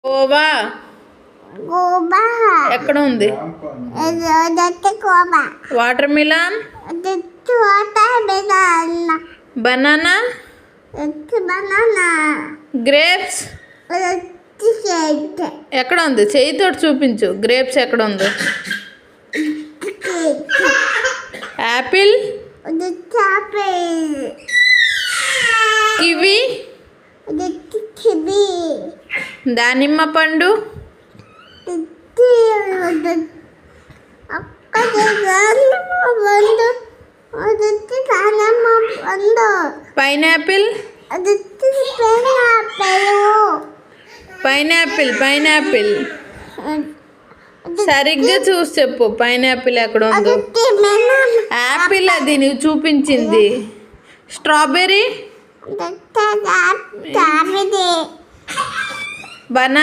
Goa guava ఎక్కడ ఉంది? Guava watermelon, banana, banana grapes ఎక్కడ ఉంది? చేయితోటి చూపించు. గ్రేప్స్ ఎక్కడ ఉందో. యాపిల్, కివి, దానిమ్మ పండు, పైనాపిల్, పైనాపిల్, పైనాపిల్ సరిగ్గా చూసి చెప్పు. పైనాపిల్ ఎక్కడ ఉందో. యాపిల్ అది నువ్వు చూపించింది. Strawberry, banana.